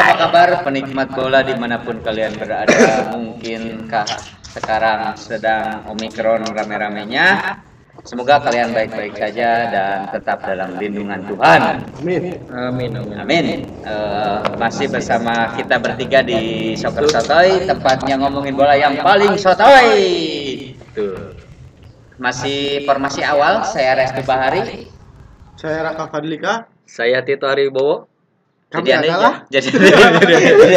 apa kabar penikmat bola dimanapun kalian berada? Mungkinkah sekarang sedang Omikron rame-ramenya? Semoga kalian baik-baik saja dan tetap dalam lindungan Tuhan. Amin. Amin. Amin. Masih bersama kita bertiga di Soccer Sotoy, tempatnya ngomongin bola yang paling sotoy. Tuh. Masih formasi awal, saya Restu Bahari. Saya Raka Fadlika. Saya Tito Haribowo. Kami Jadi aneh adalah jadi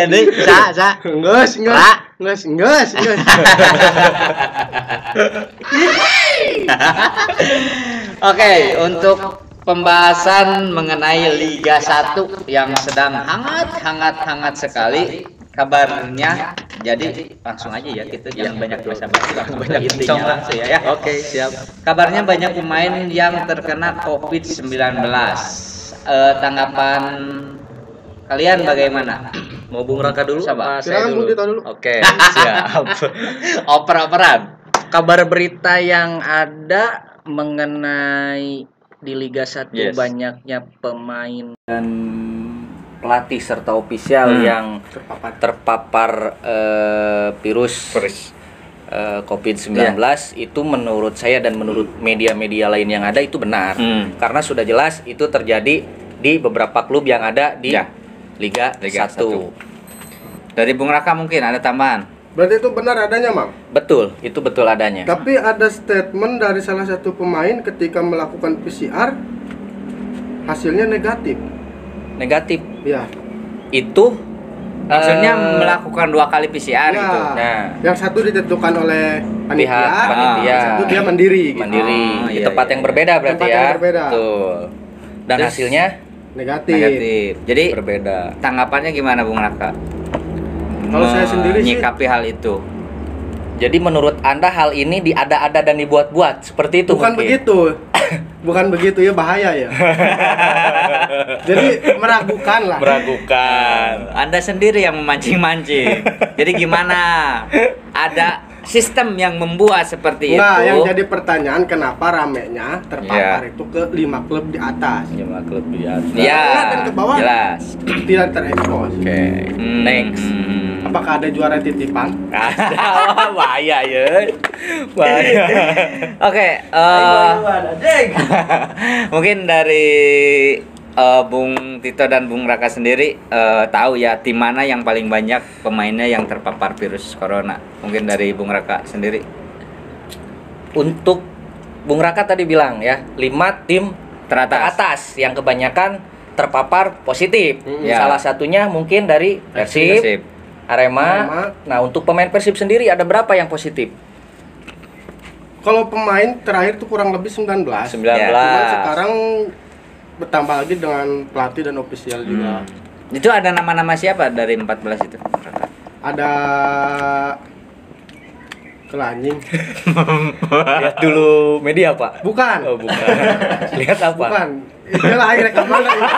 aneh. Sa. Nges. Oke, untuk pembahasan mengenai Liga 1 yang sedang hangat sekali kabarnya. Jadi langsung aja ya, kita jangan banyak basa-basi, langsung banyak intinya langsung ya. Oke, siap. Kabarnya banyak pemain yang terkena COVID-19. Tanggapan kalian bagaimana? Mau Bung Raka dulu? Coba. Saya Silakan, Bung Tito dulu. Oke, siap. Oper-operan. Kabar berita yang ada mengenai di Liga 1 Yes. banyaknya pemain dan pelatih serta ofisial yang terpapar virus COVID-19 itu menurut saya dan menurut media-media lain yang ada itu benar. Karena sudah jelas itu terjadi di beberapa klub yang ada di Liga 1. Dari Bung Raka mungkin ada tambahan. Berarti itu benar adanya, Mam? Betul, itu betul adanya. Tapi ada statement dari salah satu pemain ketika melakukan PCR hasilnya negatif. Negatif. Ya. Itu Maksudnya melakukan 2 kali PCR Ya. gitu. Nah, Yang satu ditentukan oleh pihak panitia yang satu dia mandiri gitu. mandiri Oh, di iya, tempat iya. yang berbeda berarti Tempat ya. yang berbeda. Betul. Dan Terus hasilnya Negatif. Jadi berbeda. tanggapannya gimana Bung Raka? Kalau saya sendiri sih menyikapi hal itu. Jadi menurut Anda hal ini diada-ada dan dibuat-buat seperti itu bukan mungkin? begitu. Bukan begitu ya, bahaya ya. Jadi meragukan lah. Meragukan. Anda sendiri yang memancing-mancing. Jadi gimana? Ada sistem yang membuat seperti Nah, itu. yang jadi pertanyaan kenapa ramenya terpapar itu ke 5 klub di atas. 5 klub di atas. Ya, dan ke bawah. jelas. Tidak terekspos. Oke. Next. Apakah ada juara titipan? Bahaya ya. Bahaya. Oke, mungkin dari Bung Tito dan Bung Raka sendiri tahu ya tim mana yang paling banyak pemainnya yang terpapar virus corona. Mungkin dari Bung Raka sendiri. Untuk Bung Raka tadi bilang ya, 5 tim teratas yang kebanyakan terpapar positif. Ya. Salah satunya mungkin dari Persib, Arema. Nah, untuk pemain Persib sendiri ada berapa yang positif? Kalau pemain terakhir tuh kurang lebih 19. 19. Cuman sekarang bertambah lagi dengan pelatih dan ofisial juga. Itu ada nama-nama siapa dari 14 itu? Ada Kelanjing. Lihat dulu media, Pak. Bukan. Oh, bukan. Lihat apa? Bukan. Itulah akhirnya kemana ini?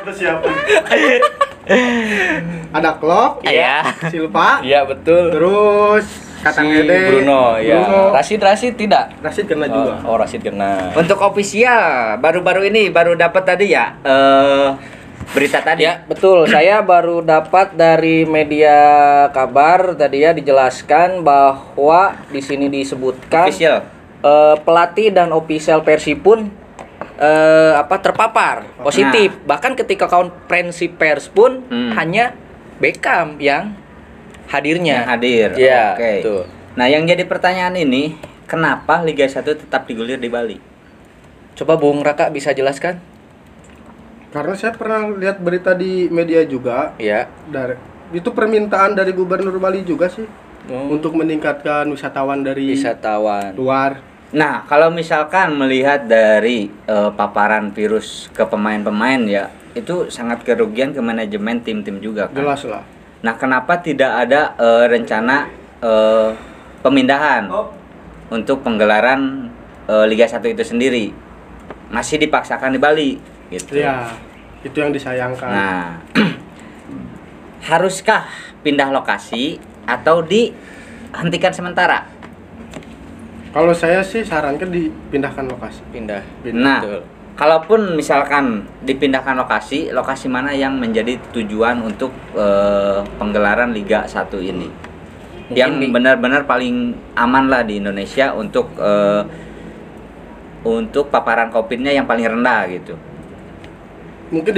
Itu siapa? Ada Klok, Iya. Silva, Iya, betul. terus Katang Ede, Bruno, ya. Bruno. Rasid tidak? Rasid kena juga. Oh, Rasid kena. Untuk ofisial baru-baru ini baru dapat tadi ya berita tadi. Ya, betul. Saya baru dapat dari media kabar tadi ya dijelaskan bahwa di sini disebutkan Official. pelatih dan ofisial Persib pun terpapar positif. Bahkan ketika konferensi pers pun hanya Beckham yang hadirnya. Yang hadir. Ya, Oke. betul. Nah, yang jadi pertanyaan ini, kenapa Liga 1 tetap digulir di Bali? Coba Bung Raka bisa jelaskan? Karena saya pernah lihat berita di media juga, Ya. itu permintaan dari Gubernur Bali juga sih untuk meningkatkan wisatawan dari Wisatawan. luar. Nah, kalau misalkan melihat dari paparan virus ke pemain-pemain ya, itu sangat kerugian ke manajemen tim-tim juga kan. Jelas lah. Nah, kenapa tidak ada rencana pemindahan untuk penggelaran Liga 1 itu sendiri? Masih dipaksakan di Bali gitu. Ya, itu yang disayangkan. Nah, haruskah pindah lokasi atau dihentikan sementara? Kalau saya sih sarankan dipindahkan lokasi. Pindah. Nah, Betul. kalaupun misalkan dipindahkan lokasi mana yang menjadi tujuan untuk penggelaran Liga 1 ini? Yang benar-benar paling aman lah di Indonesia untuk paparan COVID-nya yang paling rendah gitu. Mungkin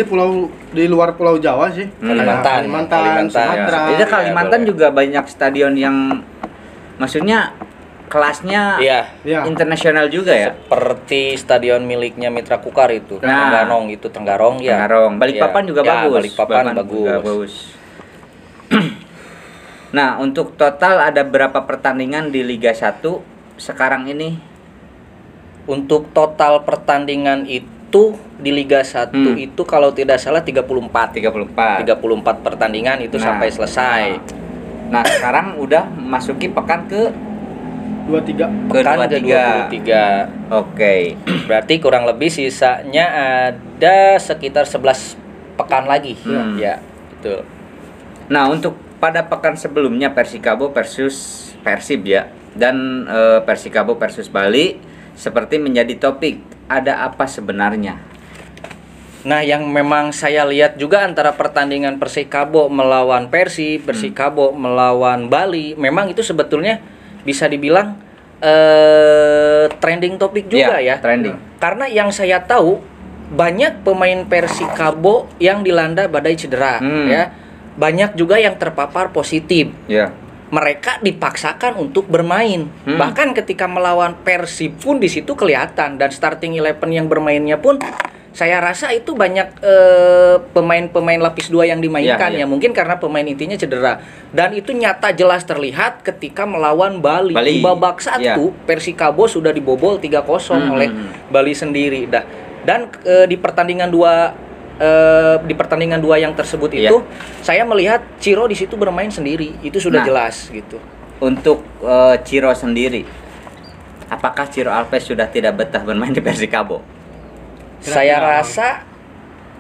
di luar Pulau Jawa sih. Kalimantan, Sumatera. Jadi Kalimantan juga banyak stadion yang maksudnya kelasnya Iya. internasional juga ya. Seperti stadion miliknya Mitra Kukar itu, Nah. Tenggarong ya. Balikpapan juga Ya, bagus. Balikpapan juga bagus. Nah, untuk total ada berapa pertandingan di Liga 1 sekarang ini? Untuk total pertandingan itu di Liga 1 itu kalau tidak salah 34 pertandingan itu sampai selesai. Nah, sekarang udah masuki pekan ke 23. Pekan ke-23. Oke. Berarti kurang lebih sisanya ada sekitar 11 pekan lagi. Ya, betul. Nah, untuk pada pekan sebelumnya Persikabo versus Persib ya, dan Persikabo versus Bali seperti menjadi topik. Ada apa sebenarnya? Nah, yang memang saya lihat juga antara pertandingan Persikabo melawan Persib, Persikabo melawan Bali, memang itu sebetulnya bisa dibilang trending topik juga ya. Trending. Karena yang saya tahu banyak pemain Persikabo yang dilanda badai cedera ya. Banyak juga yang terpapar positif. Ya. Mereka dipaksakan untuk bermain. Bahkan ketika melawan Persib pun di situ kelihatan, dan starting 11 yang bermainnya pun saya rasa itu banyak pemain-pemain lapis 2 yang dimainkan ya. Mungkin karena pemain intinya cedera. Dan itu nyata jelas terlihat ketika melawan Bali. Di babak 1 Persikabo sudah dibobol 3-0 oleh Bali sendiri. Dan di pertandingan 2 yang tersebut itu saya melihat Ciro di situ bermain sendiri. Itu sudah jelas gitu. Untuk Ciro sendiri, apakah Ciro Alves sudah tidak betah bermain di Persikabo? Saya rasa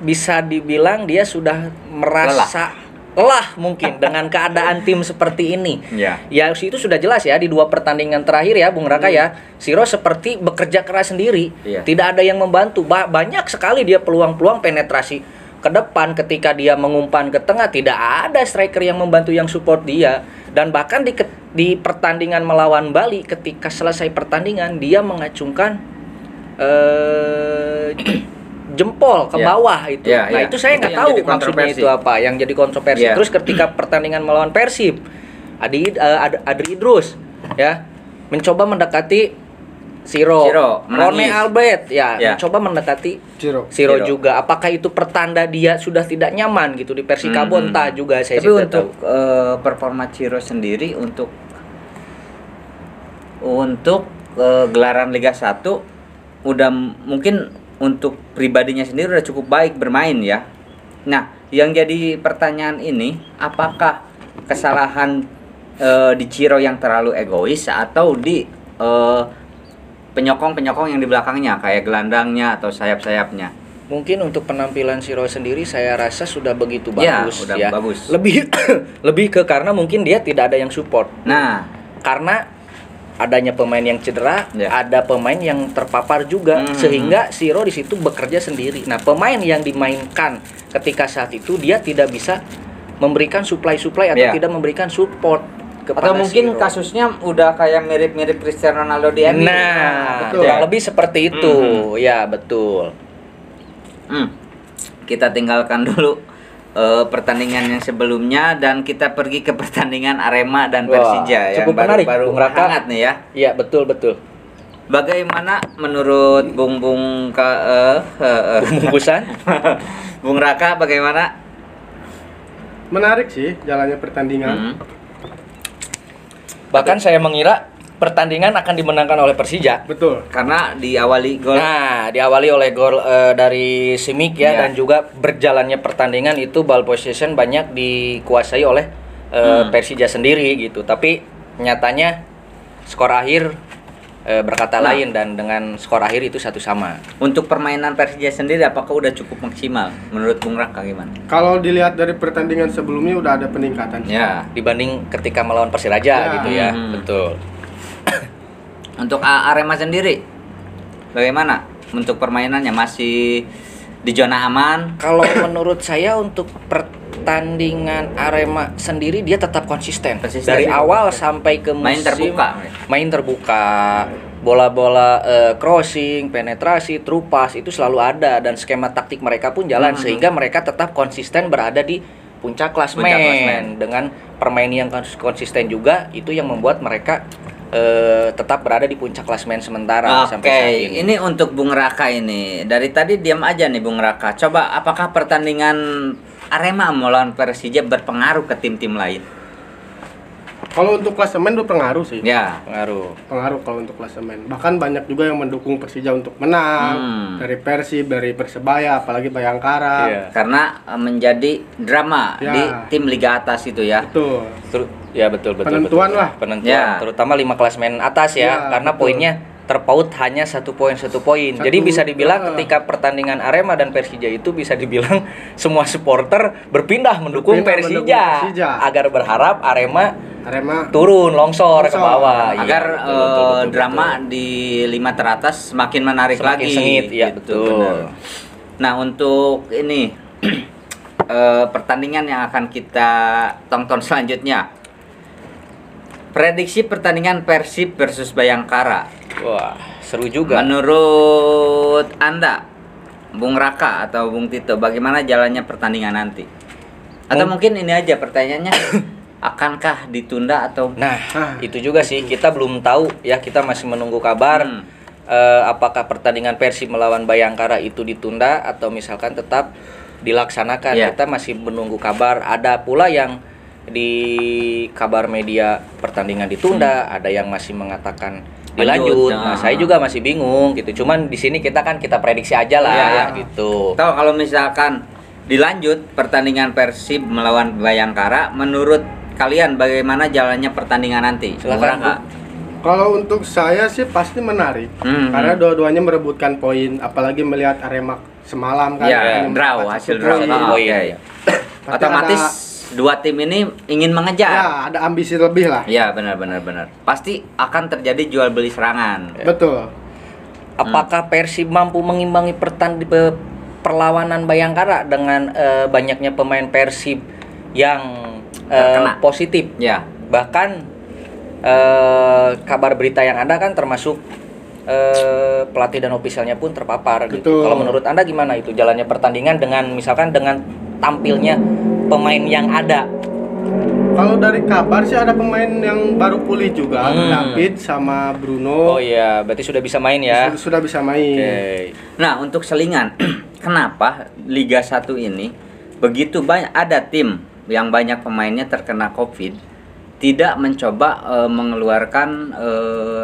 bisa dibilang dia sudah merasa lelah mungkin dengan keadaan tim seperti ini. Ya itu sudah jelas ya di 2 pertandingan terakhir ya Bung Raka ya. Ciro seperti bekerja keras sendiri. Tidak ada yang membantu. Banyak sekali dia peluang-peluang penetrasi ke depan, ketika dia mengumpan ke tengah tidak ada striker yang membantu, yang support dia. Dan bahkan di pertandingan melawan Bali, ketika selesai pertandingan dia mengacungkan jempol ke bawah itu. Nah, itu saya nggak tahu maksudnya itu apa yang jadi kontroversi. Terus ketika pertandingan melawan Persib, Adri Idrus ya mencoba mendekati Ciro. Rone Albert mencoba mendekati Ciro juga. Apakah itu pertanda dia sudah tidak nyaman gitu di Persikabo? Entah juga saya. Tapi untuk performa Ciro sendiri untuk gelaran Liga 1 udah mungkin untuk pribadinya sendiri udah cukup baik bermain ya. Nah, yang jadi pertanyaan ini, apakah kesalahan di Ciro yang terlalu egois atau di penyokong-penyokong yang di belakangnya kayak gelandangnya atau sayap-sayapnya? Mungkin untuk penampilan Ciro sendiri saya rasa sudah begitu bagus udah bagus. Lebih ke karena mungkin dia tidak ada yang support. Nah, karena adanya pemain yang cedera, ada pemain yang terpapar juga, sehingga Ciro di situ bekerja sendiri. Nah, pemain yang dimainkan ketika saat itu dia tidak bisa memberikan supply atau tidak memberikan support kepada atau mungkin Ciro. Kasusnya udah kayak mirip-mirip Cristiano Ronaldo di MU. Nah, kurang lebih seperti itu. Ya, betul. Kita tinggalkan dulu pertandingan yang sebelumnya dan kita pergi ke pertandingan Arema dan Persija yang baru hangat nih ya. Iya, betul. Bagaimana menurut Bung Bungkusan? Bung Raka, bagaimana? Menarik sih jalannya pertandingan. Bahkan saya mengira pertandingan akan dimenangkan oleh Persija. Betul. Karena diawali gol. Nah, diawali oleh gol dari Simic dan juga berjalannya pertandingan itu ball possession banyak dikuasai oleh Persija sendiri gitu. Tapi nyatanya skor akhir berkata lain, dan dengan skor akhir itu 1-1. Untuk permainan Persija sendiri apakah udah cukup maksimal menurut Bung Raka gimana? Kalau dilihat dari pertandingan sebelumnya udah ada peningkatan. Ya, dibanding ketika melawan Persiraja gitu ya. Betul. Untuk Arema sendiri bagaimana? untuk permainannya masih di zona aman? Kalau menurut saya untuk pertandingan Arema sendiri dia tetap konsisten. Dari awal sampai ke musim main terbuka. Bola-bola crossing, penetrasi, true pass itu selalu ada dan skema taktik mereka pun jalan sehingga mereka tetap konsisten berada di puncak klasemen. Dengan permainan yang konsisten juga itu yang membuat mereka tetap berada di puncak klasemen sementara sampai saat ini. Ini untuk Bung Raka ini. Dari tadi diam aja nih Bung Raka. Coba apakah pertandingan Arema melawan Persija berpengaruh ke tim-tim lain? Kalau untuk klasemen itu pengaruh sih. Ya, Pengaruh kalau untuk klasemen. Bahkan banyak juga yang mendukung Persija untuk menang. Dari Persib, dari Persebaya, apalagi Bayangkara. Karena menjadi drama di tim liga atas itu ya. Betul. Betul. Penentuan lah. Penentuan, terutama 5 klasemen atas karena poinnya terpaut hanya 1 poin. Jadi bisa dibilang ketika pertandingan Arema dan Persija itu bisa dibilang semua supporter berpindah mendukung Persija agar berharap Arema turun longsor ke bawah agar drama di 5 teratas semakin menarik semakin lagi. Sengit, ya betul. Nah, untuk ini pertandingan yang akan kita tonton selanjutnya. Prediksi pertandingan Persib versus Bayangkara. Wah, seru juga. Menurut Anda, Bung Raka atau Bung Tito, bagaimana jalannya pertandingan nanti? Atau mungkin ini aja pertanyaannya, akankah ditunda atau? Nah, itu juga sih, kita belum tahu ya, kita masih menunggu kabar apakah pertandingan Persib melawan Bayangkara itu ditunda atau misalkan tetap dilaksanakan. Kita masih menunggu kabar. Ada pula yang di kabar media pertandingan ditunda, ada yang masih mengatakan dilanjut. Nah, saya juga masih bingung gitu. Cuman di sini kita prediksi aja lah gitu. Tahu kalau misalkan dilanjut pertandingan Persib melawan Bayangkara, menurut kalian bagaimana jalannya pertandingan nanti? Silakan. Kalau untuk saya sih pasti menarik. Karena dua-duanya merebutkan poin, apalagi melihat Arema semalam kan. Hasil draw. Otomatis dua tim ini ingin mengejar. Ya, ada ambisi lebih lah. Ya, benar. Pasti akan terjadi jual beli serangan. Betul. Apakah Persib mampu mengimbangi perlawanan Bayangkara dengan banyaknya pemain Persib yang positif? Ya. Bahkan kabar berita yang ada kan termasuk pelatih dan ofisialnya pun terpapar gitu. Kalau menurut Anda gimana itu jalannya pertandingan dengan misalkan dengan tampilnya pemain yang ada? Kalau dari kabar sih ada pemain yang baru pulih juga, David sama Bruno. Oh iya, berarti sudah bisa main ya? Sudah bisa main. Okay. Nah, untuk selingan, kenapa Liga 1 ini begitu banyak ada tim yang banyak pemainnya terkena COVID tidak mencoba mengeluarkan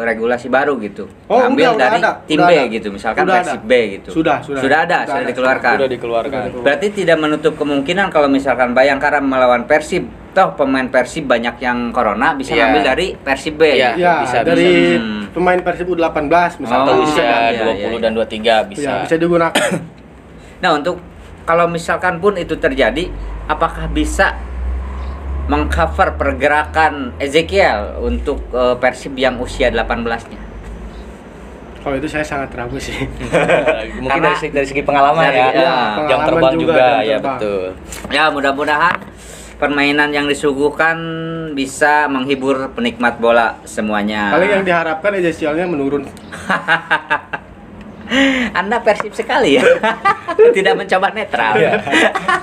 regulasi baru gitu, ambil dari tim B gitu, misalkan Persib B gitu. Sudah dikeluarkan. Berarti tidak menutup kemungkinan kalau misalkan Bayangkara melawan Persib, toh pemain Persib banyak yang corona bisa ambil dari Persib B. Bisa dari pemain Persib U18 misalkan. Bisa 20 dan 23 bisa. Bisa digunakan. Nah, untuk kalau misalkan pun itu terjadi, apakah bisa mengcover pergerakan Ezekiel untuk Persib yang usia 18-nya? Kalau itu saya sangat ragu sih. Mungkin dari segi pengalaman jam terbang juga ya betul. Ya, mudah-mudahan permainan yang disuguhkan bisa menghibur penikmat bola semuanya. Paling yang diharapkan Ezekielnya menurun. Anda Persib sekali ya. Tidak mencoba netral.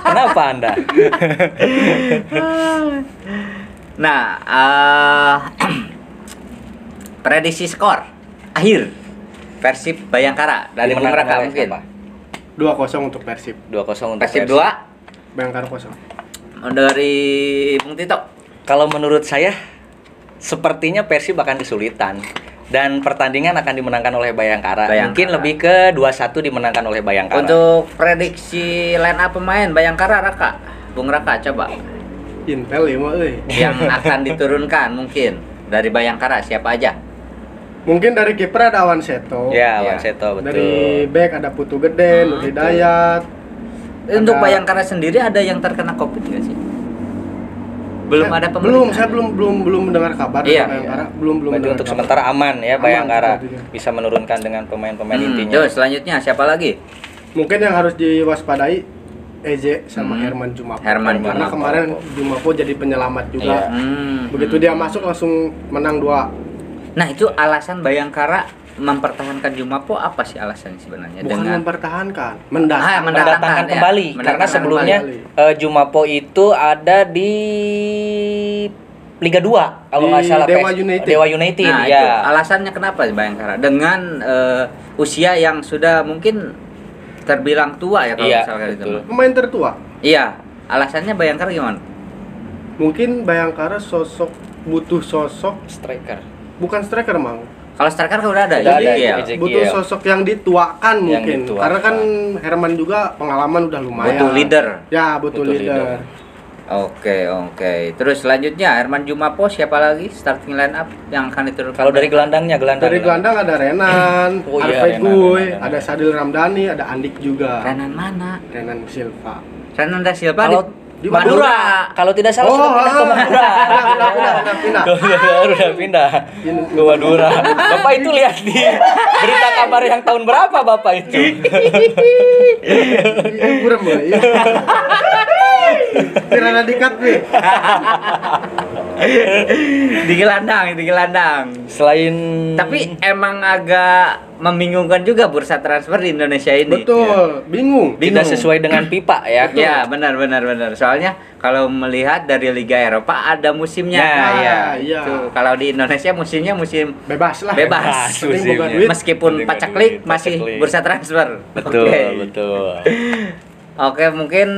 Kenapa Anda? Nah, prediksi skor akhir Persib Bayangkara dari Bung Raka mungkin. 2-0 untuk Persib. 2-0 untuk Persib 2, Bayangkara 0. Dari Bung Tito. Kalau menurut saya sepertinya Persib akan kesulitan dan pertandingan akan dimenangkan oleh Bayangkara. Mungkin lebih ke 2-1 dimenangkan oleh Bayangkara. Untuk prediksi line up pemain Bayangkara, Raka, Bung Raka coba. Intel ya mah yang akan diturunkan mungkin dari Bayangkara siapa aja? Mungkin dari kiper ada Awan Seto. Awan Seto betul. Dari back ada Putu Gede, Nur Hidayat. Untuk Bayangkara sendiri ada yang terkena COVID nggak sih? Belum ada Belum, pemberitaan. saya belum mendengar kabar dari Iya. Bayangkara. Belum Berarti mendengar untuk kabar. sementara aman ya Bayangkara tentunya. bisa menurunkan dengan pemain-pemain intinya. Terus selanjutnya siapa lagi? Mungkin yang harus diwaspadai Eze sama Herman Jumapo. Herman Karena Jumapo. kemarin Jumapo jadi penyelamat juga. Iya. Begitu dia masuk langsung menang 2. Nah, itu alasan Bayangkara mempertahankan Jumapo apa sih alasannya sebenarnya? Bukan Dengan mempertahankan, mendatangkan Mendatangkan ya. kembali Mendatangkan karena sebelumnya Jumapo itu ada di Liga 2 kalau Di nggak salah Dewa United. Dewa United Nah, ya. itu alasannya kenapa Bayangkara dengan usia yang sudah mungkin terbilang tua ya kalau Iya, misalkan itu. betul. Pemain tertua. Iya, alasannya Bayangkara gimana? Mungkin Bayangkara butuh sosok, Striker. bukan striker Mang. Kalau striker kan udah ada, Udah ada, Ezekiel. Ezekiel. Butuh sosok yang dituakan Yang mungkin. dituakan. Karena kan Herman juga pengalaman udah lumayan. Butuh leader. Ya, butuh Butuh leader. Oke. Terus selanjutnya Herman Jumapo siapa lagi starting line up yang akan diturunkan? Kalau dari gelandangnya gelandang. Dari gelandang ada Renan, Oh iya, Arfe Renan, Guy, Renan. ada Sadil Ramdhani, ada Andik juga. Renan mana? Renan Silva. Renan da Silva Kalau di Madura. Kalau tidak salah sudah pindah ke Madura. pindah. Udah pindah ke Madura. Bapak itu lihat di berita kabar yang tahun berapa Bapak itu? Itu burem boy. Tirana dikat nih. di gelandang. Selain Tapi emang agak membingungkan juga bursa transfer di Indonesia ini. Betul, bingung. tidak sesuai dengan pipa ya. Ya, benar. Soalnya kalau melihat dari Liga Eropa ada musimnya. Nah, ya. iya. Itu. Kalau di Indonesia musimnya musim Bebas lah. bebas. Penting musimnya. bukan duit. Meskipun Penting pacaklik duit, masih pacaklik. bursa transfer. Betul, Oke. betul. Oke, mungkin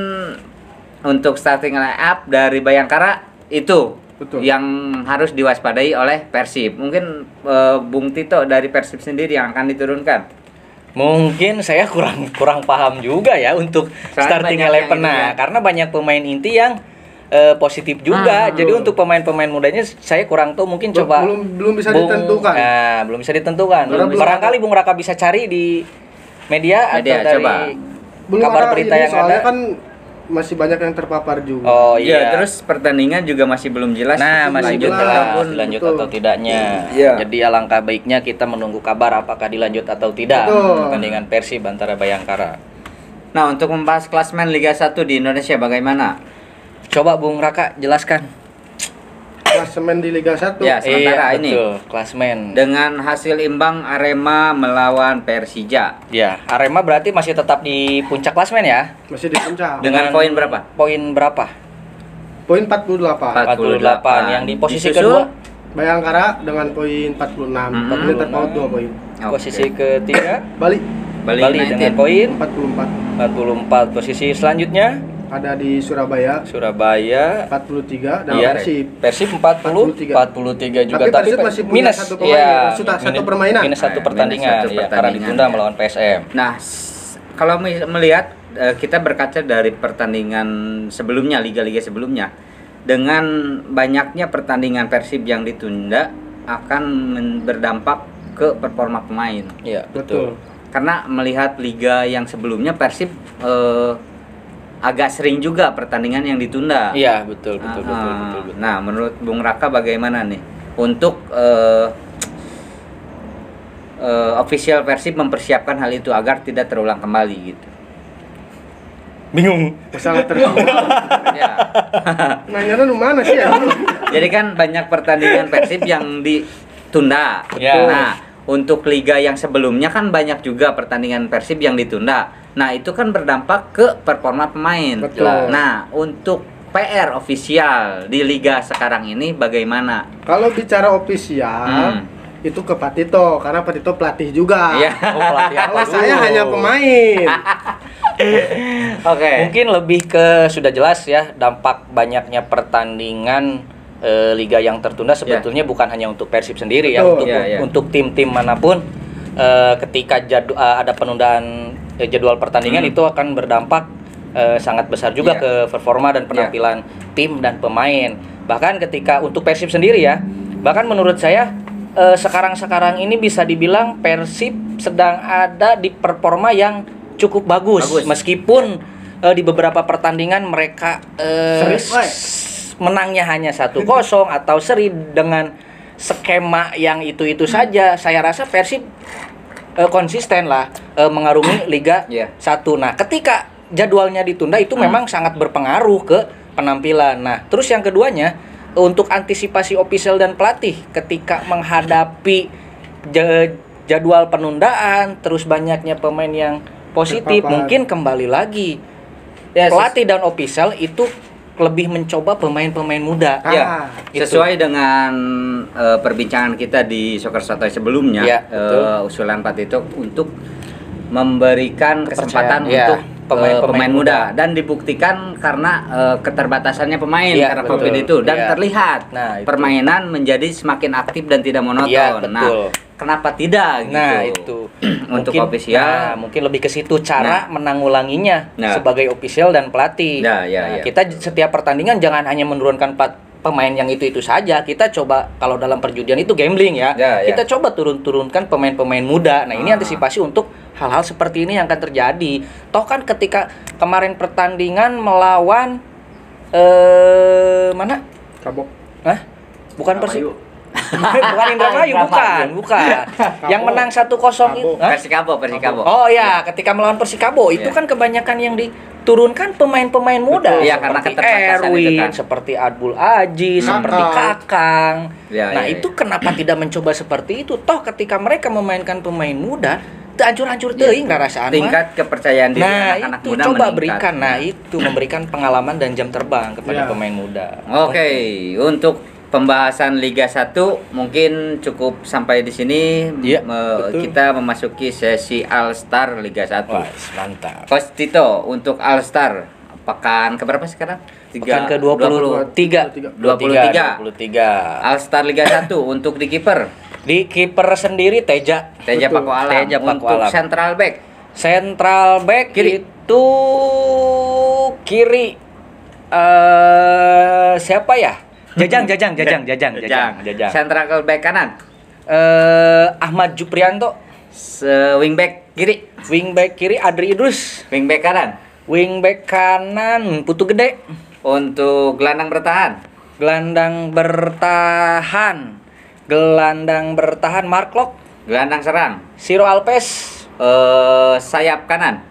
untuk starting line up dari Bayangkara itu Betul. yang harus diwaspadai oleh Persib. Mungkin Bung Tito dari Persib sendiri yang akan diturunkan. Mungkin saya kurang paham juga ya untuk Soalnya starting banyak eleven. yang Nah, itu ya. karena banyak pemain inti yang positif juga. Jadi untuk pemain-pemain mudanya saya kurang tahu, mungkin coba belum bisa ditentukan. Nah, belum bisa ditentukan. Belum bisa. Barangkali Bung Raka bisa cari di media atau dari coba. Belum kabar ada berita ini, yang soalnya ada. kan masih banyak yang terpapar juga. Oh Iya, iya. terus pertandingan juga masih belum jelas. Nah, masih belum belum jelas. jelas Ataupun dilanjut betul. atau tidaknya. Iya. Jadi alangkah baiknya kita menunggu kabar apakah dilanjut atau tidak Betul. pertandingan Persib antara Bayangkara. Nah, untuk membahas klasemen Liga 1 di Indonesia bagaimana? Coba Bung Raka jelaskan. Klasemen di Liga 1. Ya, sementara ini betul, klasmen. dengan hasil imbang Arema melawan Persija. Ya, Arema berarti masih tetap di puncak klasmen ya? Masih di puncak. Dengan poin berapa? Poin berapa? Poin 48. 48. Yang di posisi Disusul kedua, Bayangkara dengan poin 46. Tapi terpaut 2 poin. Oke. posisi ketiga Bali Bali United. dengan poin 44. 44. Posisi selanjutnya Ada di Surabaya Surabaya. 43 dan Iya, Persib. Persib 43 juga, Tapi Persib masih punya minus satu pemain, ya, satu permainan. minus satu Minus pertandingan satu ya, karena pertandingan, ditunda ya. melawan PSM. Nah, kalau melihat kita berkaca dari pertandingan sebelumnya, liga-liga sebelumnya, dengan banyaknya pertandingan Persib yang ditunda akan berdampak ke performa pemain. Iya, Betul. Karena melihat liga yang sebelumnya Persib agak sering juga pertandingan yang ditunda. Iya, betul, betul. Nah, menurut Bung Raka bagaimana nih untuk official Persib mempersiapkan hal itu agar tidak terulang kembali gitu? Bingung. Masalah terpaut. Ya. Nanya lu mana sih ya? Jadi kan banyak pertandingan Persib yang ditunda. Ya. Nah, untuk liga yang sebelumnya kan banyak juga pertandingan Persib yang ditunda. Nah, itu kan berdampak ke performa pemain. Betul. Nah, untuk PR ofisial di liga sekarang ini bagaimana? Kalau bicara ofisial itu ke Pak Tito karena Pak Tito pelatih juga. Iya. Oh, pelatih apa Kalau saya dulu? hanya pemain. Oke. Mungkin lebih ke sudah jelas ya dampak banyaknya pertandingan liga yang tertunda sebetulnya bukan hanya untuk Persib sendiri ya, Betul. untuk Ya. untuk tim-tim manapun ketika ada penundaan jadwal pertandingan itu akan berdampak sangat besar juga Ya. ke performa dan penampilan tim dan pemain. Bahkan ketika untuk Persib sendiri ya, bahkan menurut saya sekarang ini bisa dibilang Persib sedang ada di performa yang cukup bagus. Meskipun di beberapa pertandingan mereka Sering, menangnya hanya 1-0 atau seri dengan skema yang itu saja, saya rasa Persib konsisten lah mengarungi Liga 1. Nah, ketika jadwalnya ditunda itu memang sangat berpengaruh ke penampilan. Nah, terus yang keduanya untuk antisipasi ofisial dan pelatih ketika menghadapi jadwal penundaan, terus banyaknya pemain yang positif, mungkin kembali lagi pelatih dan official itu lebih mencoba pemain-pemain muda. Sesuai dengan perbincangan kita di Soccer Sotoy sebelumnya, usulan Pak Tito untuk memberikan kesempatan untuk pemain muda, dan dibuktikan karena keterbatasannya pemain karena Covid itu, dan terlihat permainan menjadi semakin aktif dan tidak monoton. Nah, kenapa tidak gitu? Nah, itu untuk official mungkin lebih ke situ cara menanggulanginya sebagai official dan pelatih. Kita setiap pertandingan jangan hanya menurunkan pemain yang itu saja. Kita coba, kalau dalam perjudian itu gambling kita coba turunkan pemain-pemain muda. Nah, ini antisipasi untuk hal-hal seperti ini yang akan terjadi. Toh kan ketika kemarin pertandingan melawan mana? Kabok. Hah? Bukan Persib. Bukan Indramayu, bukan. Yang menang 1-0 itu Persikabo. Oh ya, ketika melawan Persikabo itu kan kebanyakan yang diturunkan pemain-pemain muda. Karena seperti Erwin, seperti Abdul Aziz, seperti Kakang. Nah, itu kenapa tidak mencoba seperti itu? Toh ketika mereka memainkan pemain muda, hancur-hancur teuing rasaan. Tingkat kepercayaan diri anak-anak muda coba meningkat. berikan. Nah, itu memberikan pengalaman dan jam terbang kepada pemain muda. Oke, untuk pembahasan Liga 1 mungkin cukup sampai di sini. Kita memasuki sesi All Star Liga 1. Wah, mantap. Coach Tito, untuk All Star pekan keberapa sekarang? Pekan ke-23. 23. All Star Liga 1 untuk di kiper. Di kiper sendiri Teja Paku Alam. Untuk central back kiri. Itu kiri siapa ya? Jajang. Central back kanan. Ahmad Juprianto. Wingback kiri Adri Idrus. Wingback kanan Putu Gede. Untuk gelandang bertahan Mark Lok. Gelandang serang Siro Alves. Sayap kanan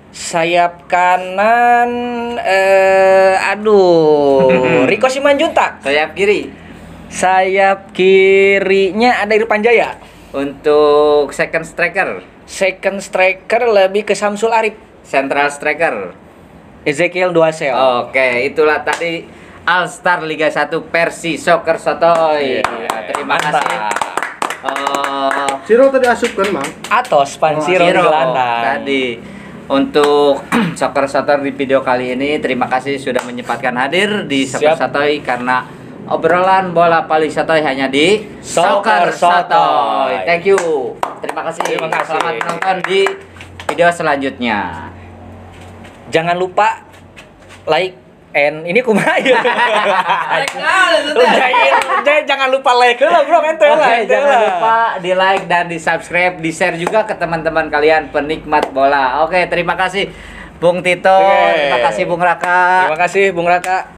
Riko Simanjuntak. Sayap kirinya ada Irfan Jaya. Untuk second striker lebih ke Samsul Arif. Central striker Ezekiel Duasel. Oke, itulah tadi All Star Liga 1 Persi Soccer Sotoy. Terima kasih. Siro tadi asupkan, Mang. Atos Pansiro di gelandang. Tadi untuk Soccer Sotoy di video kali ini, terima kasih sudah menyempatkan hadir di Soccer Sotoy, karena obrolan bola paling sotoy hanya di Soccer Sotoy. Thank you. Terima kasih. Selamat menonton di video selanjutnya. Jangan lupa like ini kumaha ya. Jangan lupa like lah bro, jangan lupa di like dan di subscribe, di share juga ke teman-teman kalian penikmat bola. Oke, terima kasih Bung Tito, terima kasih Bung Raka. Terima kasih Bung Raka.